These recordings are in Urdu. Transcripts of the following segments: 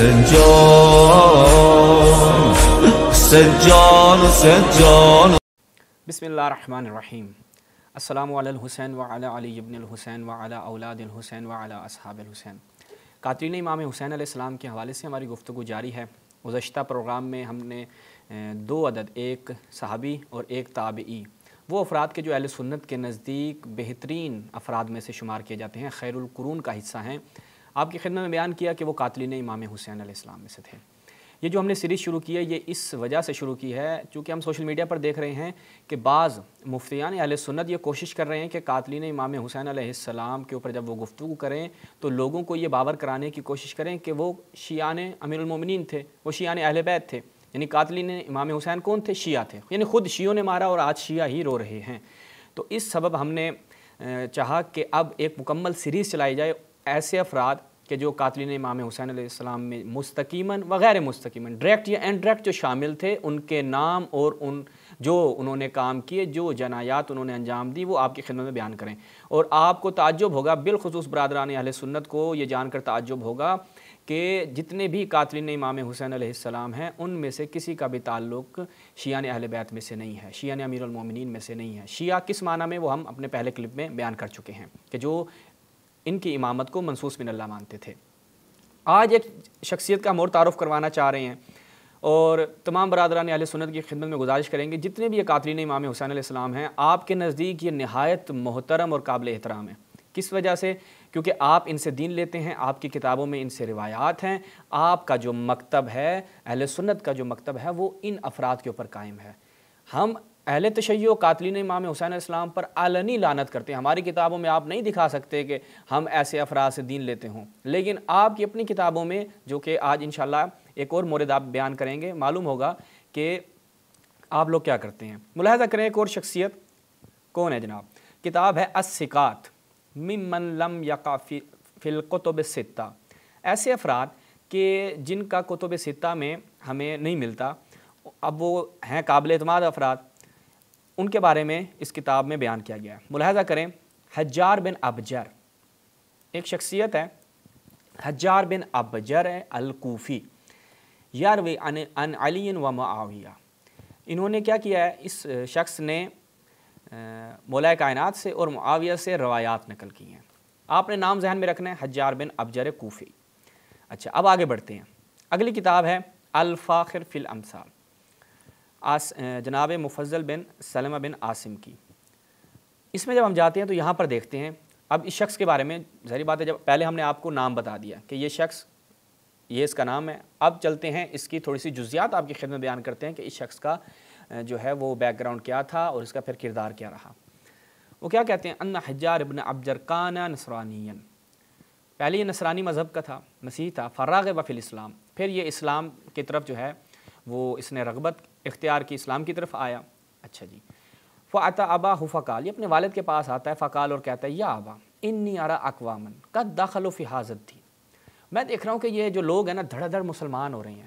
سجان بسم اللہ الرحمن الرحیم۔ السلام علی الحسین وعلی علی ابن الحسین وعلی اولاد الحسین وعلی اصحاب الحسین۔ قاتلین امام حسین علیہ السلام کے حوالے سے ہماری گفتگو جاری ہے۔ گزشتہ پروگرام میں ہم نے 2 عدد، ایک صحابی اور ایک تابعی، وہ افراد کے جو اہل سنت کے نزدیک بہترین افراد میں سے شمار کیے جاتے ہیں، خیر القرون کا حصہ ہیں، آپ کی خدمت میں بیان کیا کہ وہ قاتلین امام حسین علیہ السلام میں سے تھے۔ یہ جو ہم نے سیریز شروع کی ہے یہ اس وجہ سے شروع کی ہے چونکہ ہم سوشل میڈیا پر دیکھ رہے ہیں کہ بعض مفتیان اہل سنت یہ کوشش کر رہے ہیں کہ قاتلین امام حسین علیہ السلام کے اوپر جب وہ گفتگو کریں تو لوگوں کو یہ باور کرانے کی کوشش کریں کہ وہ شیعان امیر المومنین تھے، وہ شیعان اہل بیت تھے، یعنی قاتلین امام حسین کون تھے؟ شیعہ تھے، یعنی خود شیعوں نے مارا اور آج شیعہ ہی رو رہے ہیں۔ تو اس سبب ہم نے چاہا کہ اب ایک مکمل سیریز چلائی جائے ایسے افراد کہ جو قاتلین امام حسین علیہ السلام میں مستقیماً و غیر مستقیماً، ڈائریکٹ یا انڈائریکٹ جو شامل تھے، ان کے نام اور ان جو انہوں نے کام کیے، جو جنایات انہوں نے انجام دی، وہ آپ کی خدمت میں بیان کریں۔ اور آپ کو تعجب ہوگا، بالخصوص برادران اہل سنت کو یہ جان کر تعجب ہوگا کہ جتنے بھی قاتلین امام حسین علیہ السلام ہیں ان میں سے کسی کا بھی تعلق شیعان اہل بیت میں سے نہیں ہے، شیعان امیر المومنین میں سے نہیں ہے۔ شیعہ کس معنی میں وہ ہم اپنے پہلے کلپ میں بیان کر چکے ہیں کہ جو ان کی امامت کو منصوص من اللہ مانتے تھے۔ آج ایک شخصیت کا ہم اور تعارف کروانا چاہ رہے ہیں اور تمام برادران اہل سنت کی خدمت میں گزارش کریں گے جتنے بھی یہ قاتلین امام حسین علیہ السلام ہیں آپ کے نزدیک یہ نہایت محترم اور قابل احترام ہے۔ کس وجہ سے؟ کیونکہ آپ ان سے دین لیتے ہیں، آپ کی کتابوں میں ان سے روایات ہیں، آپ کا جو مکتب ہے، اہل سنت کا جو مکتب ہے وہ ان افراد کے اوپر قائم ہے۔ ہم اہل تشیع قاتلین امام حسین علیہ السلام پر علنی لعنت کرتے ہیں۔ ہماری کتابوں میں آپ نہیں دکھا سکتے کہ ہم ایسے افراد سے دین لیتے ہوں، لیکن آپ کی اپنی کتابوں میں، جو کہ آج انشاءاللہ ایک اور مورد آپ بیان کریں گے، معلوم ہوگا کہ آپ لوگ کیا کرتے ہیں۔ ملاحظہ کریں ایک اور شخصیت کون ہے جناب، کتاب ہے الثقات ممن لم یقع فی الکتب الستہ، ایسے افراد کہ جن کا کتب ستہ میں ہمیں نہیں ملتا، اب وہ ہیں قابل اعتماد افراد، ان کے بارے میں اس کتاب میں بیان کیا گیا ہے۔ ملاحظہ کریں، حجار بن ابجر ایک شخصیت ہے، حجار بن ابجر الکوفی، یروی عن علی و معاویہ۔ انہوں نے کیا کیا ہے، اس شخص نے مولا کائنات سے اور معاویہ سے روایات نقل کی ہیں۔ آپ نے نام ذہن میں رکھنا ہے، حجار بن ابجر کوفی۔ اچھا، اب آگے بڑھتے ہیں۔ اگلی کتاب ہے الفاخر فی الامثال، جناب مفضل بن سلمہ بن عاصم کی۔ اس میں جب ہم جاتے ہیں تو یہاں پر دیکھتے ہیں، اب اس شخص کے بارے میں ظاہری بات ہے، جب پہلے ہم نے آپ کو نام بتا دیا کہ یہ شخص، یہ اس کا نام ہے، اب چلتے ہیں اس کی تھوڑی سی جزیات آپ کی خدمت بیان کرتے ہیں کہ اس شخص کا جو ہے وہ بیک گراؤنڈ کیا تھا اور اس کا پھر کردار کیا رہا۔ وہ کیا کہتے ہیں، ان حجار ابن ابجر کان نصرانیا، پہلے یہ نصرانی مذہب کا تھا، مسیحی تھا، فراغب فی الاسلام، پھر یہ اسلام کی طرف جو ہے وہ اس نے رغبت اختیار کی، اسلام کی طرف آیا۔ اچھا جی، فَأَتَى أَبَاهُ فَقَالَ، یہ اپنے والد کے پاس آتا ہے، فقال، اور کہتا ہے، یا ابا انی ارى اقواما قد دخلوا فی هذا الدین، میں دیکھ رہا ہوں کہ یہ جو لوگ ہیں نا دھڑا دھڑ مسلمان ہو رہے ہیں،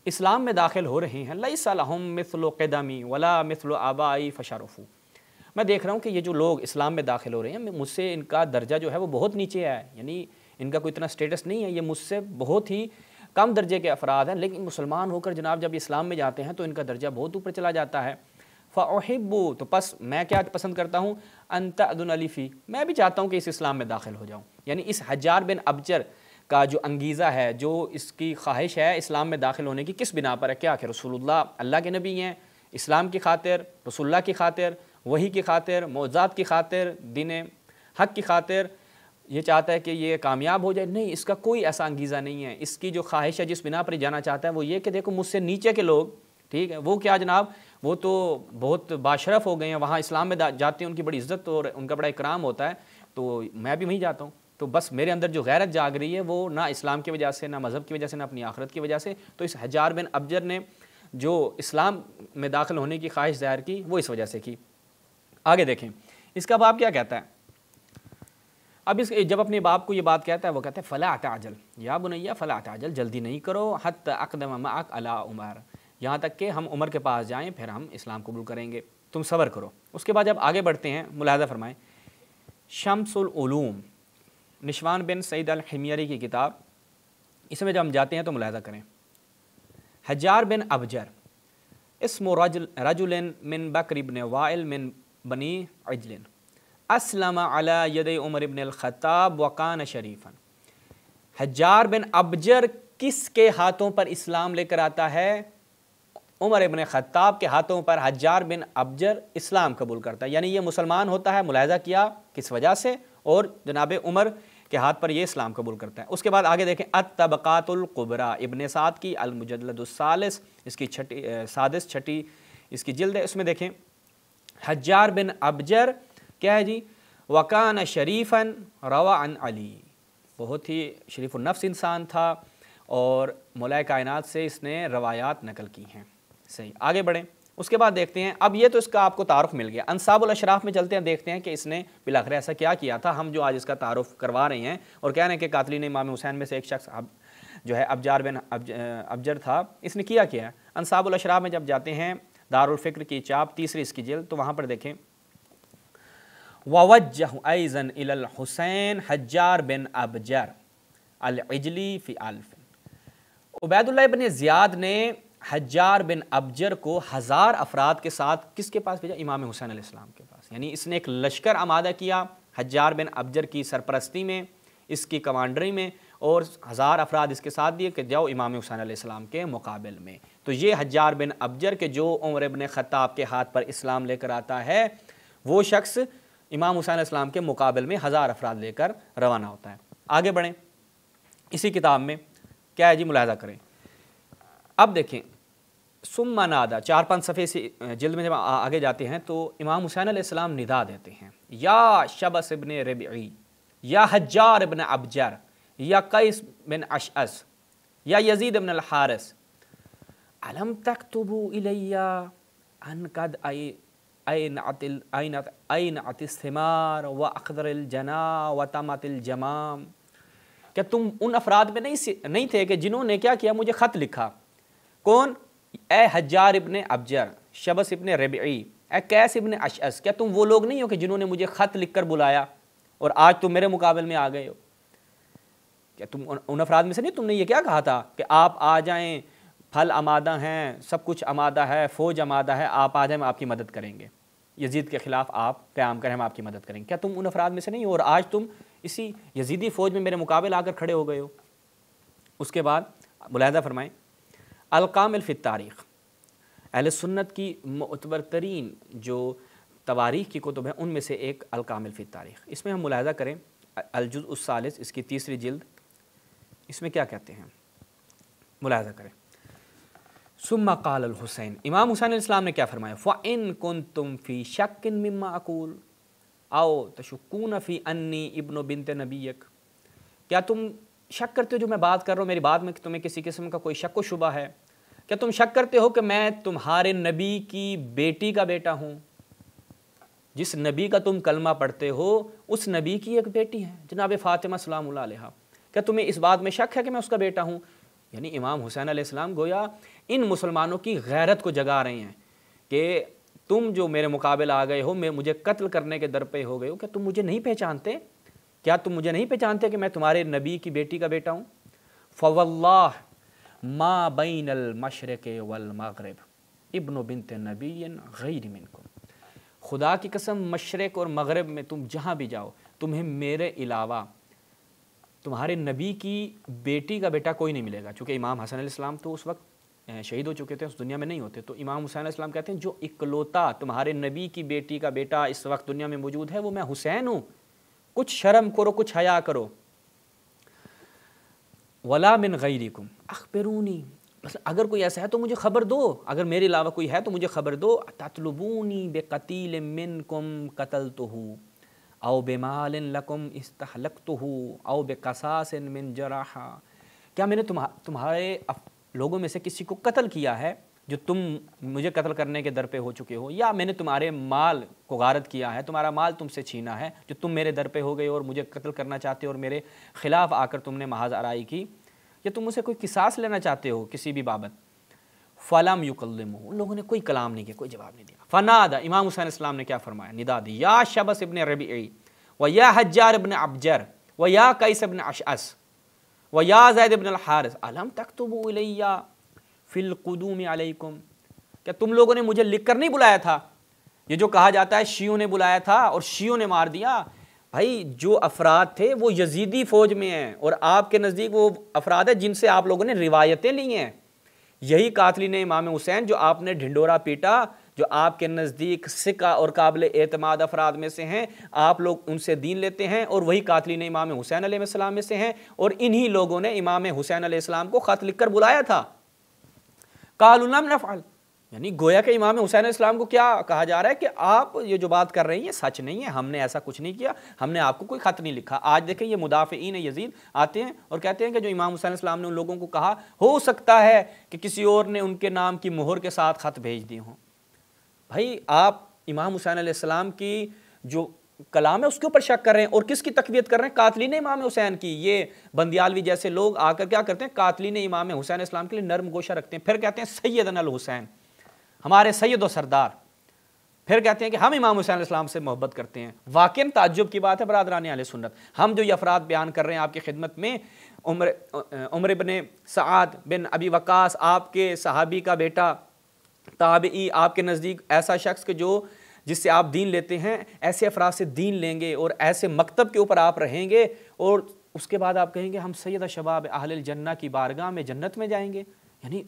اسلام میں داخل ہو رہے ہیں، لیس لهم مثل قدمی ولا مثل آبائی فشرفوا، میں دیکھ رہا ہوں کہ یہ جو لوگ اسلام میں داخل ہو رہے ہیں مجھ سے ان کا درجہ جو ہے وہ بہت نیچے ہے، یعنی ان کا کوئی اتنا سٹیٹس نہیں ہے، یہ مجھ سے بہت ہی کم درجے کے افراد ہیں، لیکن مسلمان ہو کر جناب جب اسلام میں جاتے ہیں تو ان کا درجہ بہت اوپر چلا جاتا ہے۔ فَأُحِبُّ، تو پس میں کیا پسند کرتا ہوں، أَن تَأْذُنَ لِي فِي، میں بھی چاہتا ہوں کہ اس اسلام میں داخل ہو جاؤں۔ یعنی اس حجار بن ابجر کا جو انگیزہ ہے، جو اس کی خواہش ہے اسلام میں داخل ہونے کی، کس بنا پر ہے، کیا کہ رسول اللہ اللہ کے نبی ہیں، اسلام کی خاطر، رسول اللہ کی خاطر، وحی کی خاطر، معجزات کی خاطر، دین حق کی خاطر یہ چاہتا ہے کہ یہ کامیاب ہو جائے۔ نہیں، اس کا کوئی ایسا انگیزہ نہیں ہے، اس کی جو خواہش ہے جس بنا پر جانا چاہتا ہے وہ یہ کہ دیکھو مجھ سے نیچے کے لوگ، ٹھیک ہے، وہ کیا جناب، وہ تو بہت باشرف ہو گئے ہیں، وہاں اسلام میں جاتے ہیں، ان کی بڑی عزت اور ان کا بڑا اکرام ہوتا ہے، تو میں بھی وہیں جاتا ہوں، تو بس میرے اندر جو غیرت جاگ رہی ہے وہ نہ اسلام کی وجہ سے، نہ مذہب کی وجہ سے، نہ اپنی آخرت کی وجہ سے۔ تو اس حجار بن ابجر نے جو اسلام میں داخل ہونے کی خواہش ظاہر کی وہ اس وجہ سے کی۔ آگے دیکھیں اس کا باپ کیا کہتا ہے، اب اس جب اپنے باپ کو یہ بات کہتا ہے وہ کہتا ہے فلا تعجل یا بنیا فلا تعجل، جلدی نہیں کرو، حتی اقدم معک علی عمر، یہاں تک کہ ہم عمر کے پاس جائیں پھر ہم اسلام قبول کریں گے، تم صبر کرو۔ اس کے بعد جب آگے بڑھتے ہیں ملاحظہ فرمائیں، شمس العلوم، نشوان بن سعید الحمیری کی کتاب اس میں جب ہم جاتے ہیں تو ملاحظہ کریں، حجار بن ابجر اسم رجل من بکر بن وائل من بنی عجل اسلم علی ید عمر بن الخطاب وکان شریفا۔ حجار بن ابجر کس کے ہاتھوں پر اسلام لے کر آتا ہے؟ عمر ابن خطاب کے ہاتھوں پر حجار بن ابجر اسلام قبول کرتا ہے، یعنی یہ مسلمان ہوتا ہے، ملاحظہ کیا کس وجہ سے، اور جناب عمر کے ہاتھ پر یہ اسلام قبول کرتا ہے۔ اس کے بعد آگے دیکھیں الطبقات القبریٰ ابن سعد کی المجلد الثالث، اس کی چھٹی اس کی جلد ہے، اس میں دیکھیں حجار بن ابجر کیا ہے جی، وکان شریفا روى عن علی، بہت ہی شریف النفس انسان تھا اور مولا کائنات سے اس نے روایات نقل کی ہیں۔ صحیح، آگے بڑھیں۔ اس کے بعد دیکھتے ہیں، اب یہ تو اس کا آپ کو تعارف مل گیا، انصاب الاشراف میں چلتے ہیں، دیکھتے ہیں کہ اس نے بالآخر ایسا کیا کیا تھا۔ ہم جو آج اس کا تعارف کروا رہے ہیں اور کہہ رہے ہیں کہ قاتلین امام حسین میں سے ایک شخص جو ہے ابجار بن ابجر تھا، اس نے کیا کیا ہے۔ انصاب الاشراف میں جب جاتے ہیں، دارالفکر کی چاپ تیسری اس کی جلد، تو وہاں پر دیکھیں وَوَجَّهُ أَيْضًا إِلَى الْحُسَيْنِ حجار بن ابجر العجلی فی الف۔ عبید اللہ بن زیاد نے حجار بن ابجر کو 1000 افراد کے ساتھ کس کے پاس بھیجا؟ امام حسین علیہ السلام کے پاس، یعنی اس نے ایک لشکر آمادہ کیا حجار بن ابجر کی سرپرستی میں، اس کی کمانڈری میں، اور 1000 افراد اس کے ساتھ دیے کہ جاؤ امام حسین علیہ السلام کے مقابل میں۔ تو یہ حجار بن ابجر کے جو عمر ابن خطاب کے ہاتھ پر اسلام لے کر آتا ہے، وہ شخص امام حسین علیہ السلام کے مقابل میں 1000 افراد لے کر روانہ ہوتا ہے۔ آگے بڑھیں، اسی کتاب میں کیا ہے جی، ملاحظہ کریں۔ اب دیکھیں ثم نادا، 4-5 صفحے سے جلد میں جب آگے جاتے ہیں تو امام حسین علیہ السلام ندا دیتے ہیں، یا شبس ابن ربعی، یا حجار ابن ابجر، یا قیس بن اشعث، یا یزید ابن الحارث، الم تکتبوا الی ان قد اینعت الثمار واخضر الجنا وتمت الجمام۔ کہ تم ان افراد میں نہیں تھے کہ جنہوں نے کیا کیا، مجھے خط لکھا۔ کون؟ اے حجار ابن ابجر، شبس ابن ربعی، اے قیس ابن اشعث، کیا تم وہ لوگ نہیں ہو کہ جنہوں نے مجھے خط لکھ کر بلایا اور آج تم میرے مقابل میں آ گئے ہو؟ کیا تم ان افراد میں سے نہیں؟ تم نے یہ کیا کہا تھا کہ آپ آ جائیں، پھل آمادہ ہیں، سب کچھ آمادہ ہے، فوج آمادہ ہے، آپ آ جائیں، ہم آپ کی مدد کریں گے، یزید کے خلاف آپ قیام کریں، ہم آپ کی مدد کریں گے۔ کیا تم ان افراد میں سے نہیں ہو اور آج تم اسی یزیدی فوج میں میرے مقابل آ کر کھڑے ہو گئے ہو؟ اس کے بعد ملاحظہ فرمائیں، الکامل فی التاریخ، اہل سنت کی معتبر ترین جو تواریخ کی کتب ہیں ان میں سے ایک الکامل فی التاریخ۔ اس میں ہم ملاحظہ کریں الجزء الثالث، اس کی تیسری جلد، اس میں کیا کہتے ہیں، ملاحظہ کریں۔ ثم قال الحسین، امام حسین علیہ السلام نے کیا فرمایا، فَإِن كُنتُم فِي شَكٍ مِّمَّا أَقُولُ أَوْ تَشُكُّونَ فِي أَنِّي ابن بنت نبیک، کیا تم شک کرتے ہو جو میں بات کر رہا ہوں میری بات میں، کہ تمہیں کسی قسم کا کوئی شک و شبہ ہے؟ کیا تم شک کرتے ہو کہ میں تمہارے نبی کی بیٹی کا بیٹا ہوں؟ جس نبی کا تم کلمہ پڑھتے ہو اس نبی کی ایک بیٹی ہے جناب فاطمہ سلام اللہ علیہا، کیا تمہیں اس بات میں شک ہے کہ میں اس کا بیٹا ہوں؟ یعنی امام حسین علیہ السلام گویا ان مسلمانوں کی غیرت کو جگا رہے ہیں کہ تم جو میرے مقابل آ گئے ہو، مجھے قتل کرنے کے در پہ ہو گئے ہو، کیا تم مجھے نہیں پہچانتے؟ کیا تم مجھے نہیں پہچانتے کہ میں تمہارے نبی کی بیٹی کا بیٹا ہوں؟ فواللہ ما بین المشرق والمغرب ابن بنت نبی غیر منکم، خدا کی قسم مشرق اور مغرب میں تم جہاں بھی جاؤ، تمہیں میرے علاوہ تمہارے نبی کی بیٹی کا بیٹا کوئی نہیں ملے گا۔ چونکہ امام حسن علیہ السلام تو اس وقت شہید ہو چکے تھے، اس دنیا میں نہیں ہوتے، تو امام حسین علیہ السلام کہتے ہیں جو اکلوتا تمہارے نبی کی بیٹی کا بیٹا اس وقت دنیا میں موجود ہے وہ میں حسین ہوں، کچھ شرم کرو، کچھ حیا کرو۔ ولا من غیرکم اخبرونی، اگر کوئی ایسا ہے تو مجھے خبر دو، اگر میرے علاوہ کوئی ہے تو مجھے خبر دو۔ تطلبونی بقتیل منکم قتلتہ او بمال لکم استحلقتہ او بقصاص من جرحہ، کیا میں نے تمہارے لوگوں میں سے کسی کو قتل کیا ہے جو تم مجھے قتل کرنے کے در پہ ہو چکے ہو، یا میں نے تمہارے مال کو غارت کیا ہے، تمہارا مال تم سے چھینا ہے جو تم میرے در پہ ہو گئے اور مجھے قتل کرنا چاہتے ہو اور میرے خلاف آ کر تم نے محاذ آرائی کی، یا تم مجھ سے کوئی قصاص لینا چاہتے ہو کسی بھی بابت؟ فلم یکلمہ، ان لوگوں نے کوئی کلام نہیں کیا، کوئی جواب نہیں دیا۔ فنادا، امام حسین السلام نے کیا فرمایا، ندا دی، یا شبس ابن ربیعی و یا حجار ابن ابجر و یا قیس ابن اشعث، و یا زید ابن الحارث الم تکتبوا الی فی القدوم علیکم، کیا تم لوگوں نے مجھے لکھ کر نہیں بلایا تھا؟ یہ جو کہا جاتا ہے شیعوں نے بلایا تھا اور شیعوں نے مار دیا، بھائی جو افراد تھے وہ یزیدی فوج میں ہیں، اور آپ کے نزدیک وہ افراد ہیں جن سے آپ لوگوں نے روایتیں لی ہیں، یہی قاتلین امام حسین جو آپ نے ڈھنڈورا پیٹا، جو آپ کے نزدیک ثقہ اور قابل اعتماد افراد میں سے ہیں، آپ لوگ ان سے دین لیتے ہیں، اور وہی قاتلین امام حسین علیہ السلام میں سے ہیں، اور انہی لوگوں نے امام حسین علیہ السلام کو خط لکھ کر بلایا تھا۔ قالوا لم نفعل، یعنی گویا کہ امام حسین علیہ السلام کو کیا کہا جا رہا ہے کہ آپ یہ جو بات کر رہی ہیں سچ نہیں ہے، ہم نے ایسا کچھ نہیں کیا، ہم نے آپ کو کوئی خط نہیں لکھا۔ آج دیکھیں یہ مدافعین یزید آتے ہیں اور کہتے ہیں کہ جو امام حسین علیہ السلام نے ان لوگوں کو کہا، ہو سکتا ہے کہ کسی اور نے ان کے نام کی مہر کے ساتھ خط بھیج دیے ہوں۔ بھائی آپ امام حسین علیہ السلام کی جو کلام ہے اس کے اوپر شک کر رہے ہیں، اور کس کی تقویت کر رہے ہیں؟ قاتلین امام حسین کی۔ یہ بندیالوی جیسے لوگ آ کر کیا کرتے ہیں؟ قاتلین امام حسین علیہ السلام کے لیے نرم گوشہ رکھتے ہیں، پھر کہتے ہیں سیدنا الحسین، ہمارے سید و سردار، پھر کہتے ہیں کہ ہم امام حسین علیہ السلام سے محبت کرتے ہیں۔ واقعاً تعجب کی بات ہے برادران اہل سنت، ہم جو یہ افراد بیان کر رہے ہیں آپ کی خدمت میں، عمر بن سعد بن ابی وقاص، آپ کے صحابی کا بیٹا، تابعی، آپ کے نزدیک ایسا شخص کہ جو جس سے آپ دین لیتے ہیں، ایسے افراد سے دین لیں گے اور ایسے مکتب کے اوپر آپ رہیں گے، اور اس کے بعد آپ کہیں گے ہم سید شباب اہل الجنہ کی بارگاہ میں جنت میں جائیں گے؟ یعنی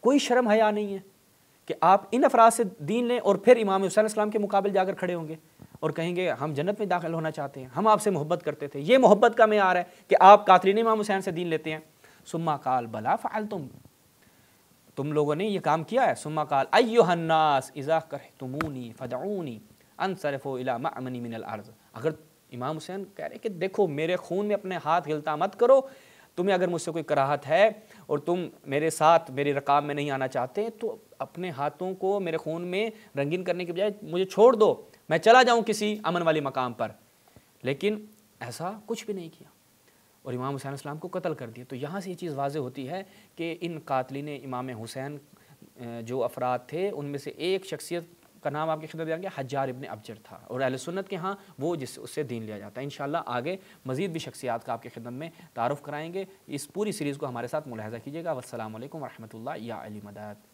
کوئی شرم حیا نہیں ہے کہ آپ ان افراد سے دین لیں اور پھر امام حسین علیہ السلام کے مقابل جا کر کھڑے ہوں گے اور کہیں گے ہم جنت میں داخل ہونا چاہتے ہیں، ہم آپ سے محبت کرتے تھے۔ یہ محبت کا معیار ہے کہ آپ قاتلین امام حسین سے دین لیتے ہیں؟ ثم قال بلا فعلتم، تم لوگوں نے یہ کام کیا ہے۔ ثم قال ایھا الناس اذا کرہتمونی فدعونی انصرف الی مأمنی من الارض، اگر امام حسین کہہ رہے کہ دیکھو میرے خون میں اپنے ہاتھ غلطہ مت کرو، تمہیں اگر مجھ سے کوئی کراہت ہے اور تم میرے ساتھ میری رکاب میں نہیں آنا چاہتے تو اپنے ہاتھوں کو میرے خون میں رنگین کرنے کے بجائے مجھے چھوڑ دو، میں چلا جاؤں کسی امن والی مقام پر۔ لیکن ایسا کچھ بھی نہیں کیا اور امام حسین علیہ السلام کو قتل کر دیا۔ تو یہاں سے یہ چیز واضح ہوتی ہے کہ ان قاتلین امام حسین جو افراد تھے ان میں سے ایک شخصیت کا نام آپ کی خدمت بیان کیا، حجار ابن ابجر تھا، اور اہل سنت کے ہاں وہ جس اس سے دین لیا جاتا ہے۔ انشاءاللہ آگے مزید بھی شخصیات کا آپ کی خدمت میں تعارف کرائیں گے۔ اس پوری سیریز کو ہمارے ساتھ ملاحظہ کیجیے گا۔ والسلام علیکم ورحمۃ اللہ یا علی مدد۔